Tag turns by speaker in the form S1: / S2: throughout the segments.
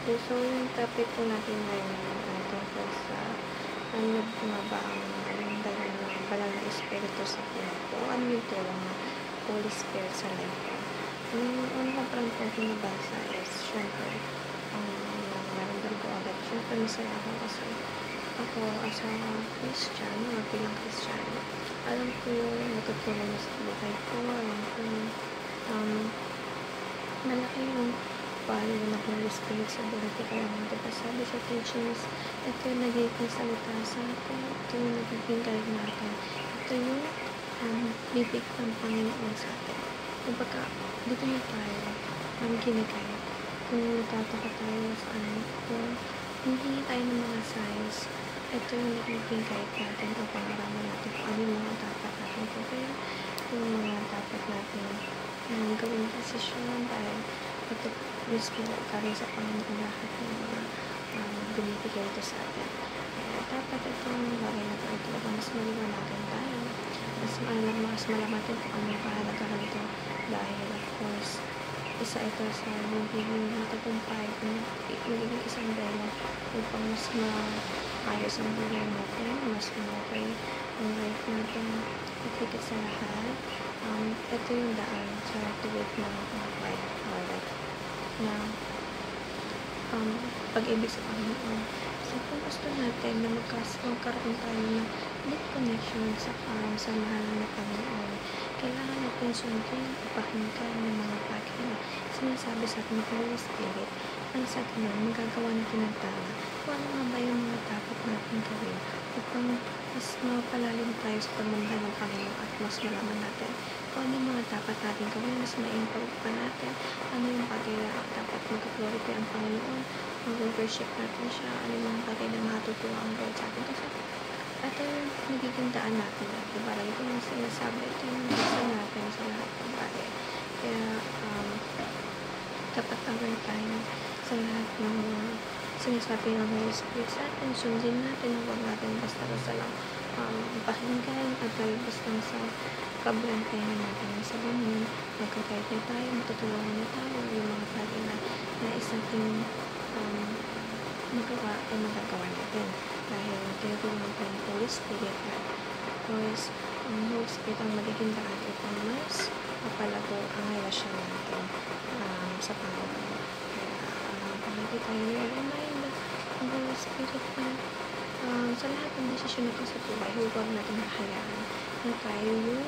S1: Okay, so yung topic po natin ngayon ay tungkol sa ano po nga ba yung dala ng banal na espiritu sa buhay ko. Ano yung tulong ng Holy Spirit sa life ko. Yung unang parang po pinabasa is syempre naramdam ko agad. Syempre masaya ako kasi ako as a Christian, bilang Christian, alam ko yung natutulong niya sa buhay ko. Alam ko yung malaki yung value ng Holy Spirit sa buhay ko. Kaya nga diba sabi sa teachings, ito yung nagiging salita sa atin, ito yung nagiging guide natin, ito yung bibig ng Panginoon sa atin. Kumbaga, dito na tayo ginagay. Kung natataka tayo sa kung hinihingi tayo ng mga signs, ito yung nagiging guide natin upang malaman natin kung ano yung mga dapat natin gawin, yung mga dapat natin gawin desisyon dahil ito mismo galing sa Panginoon lahat ng mga binibigay ito sa atin. Dapat itong bagay na ito talaga mas maliwanagan tayo. Mas malamatin kung ano yung kahalaga nito dahil of course isa ito sa magiging matagumpay magiging isang dahil upang mas maayos ang buhay natin, mas okay ang life natin at higit sa lahat ito yung daan sa tuwid ng life na pag-ibig sa Panginoon. So kung gusto natin na magkaroon tayo ng deep connection sa samahan ng Panginoon, kailangan natin sundin at pakinggan ng mga bagay na sinasabi sa atin ng Holy Spirit. Ang sa ganun, magagawa natin ng tama kung ano nga ba yung mga dapat natin gawin upang mas mapalalim tayo sa pagmamahal ng Panginoon at mas malaman natin kung ano yung mga dapat natin gawin, mas ma-improve pa natin, ano yung bagay na dapat mag-glorify ang Panginoon, mag-worship natin siya, ano yung mga bagay na matutuwa ang Lord sa atin. Kasi ito yung nagiging daan natin. Diba? Lagi ko yung sinasabi, ito yung nagiging natin sa lahat ng bagay. Kaya dapat aware tayo sa lahat ng sinasabi ng Holy Spirit sa atin. Sundin natin, huwag natin basta-basta lang pakinggan at talabas lang sa kablantayan natin sa ganun. Magkakait na tayo, matutulungan na tayo yung mga bagay na nais natin magawa ay magagawa natin dahil tinutulungan tayo ng Holy Spirit at of course ang Holy Spirit ang magiging daan upang mas mapalago ang relasyon natin sa Panginoon. Kaya palagi tayo remind ang Holy Spirit na sa lahat ng desisyon natin sa buhay, huwag natin hayaan na tayo yung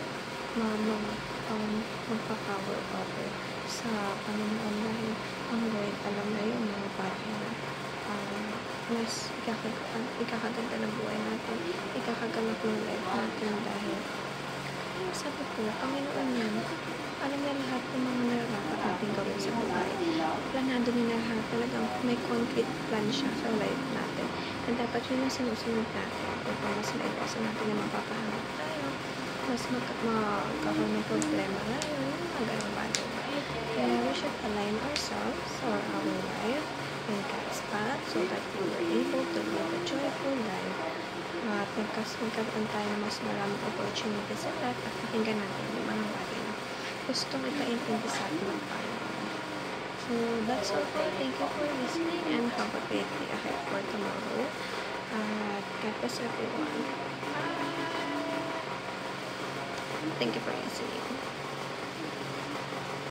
S1: magpa-power over sa Panginoon dahil ang Lord alam na yung mga bagay na mas ikakaganda ng buhay natin, ikakaganap ng life natin dahil sabi ko, Panginoon yan, alam niya lahat ng mga nararapat natin gawin sa buhay. Planado niya lahat, talagang may concrete plan siya sa life natin na dapat yun ang sinusunod natin upang mas maiwasan natin na mapapahanap tayo, mas magkakaroon ng problema ngayon, mga ganang bagay. Kaya we should align ourselves or our life in God's path so that we were able to live a joyful life. At magkaroon tayo ng mas maraming opportunity sa life at pakinggan natin yung mga bagay na gustong ipaintindi sa atin ng Panginoon. So that's all for thank you for listening and have a great day ahead for tomorrow. God bless everyone. Thank you for listening.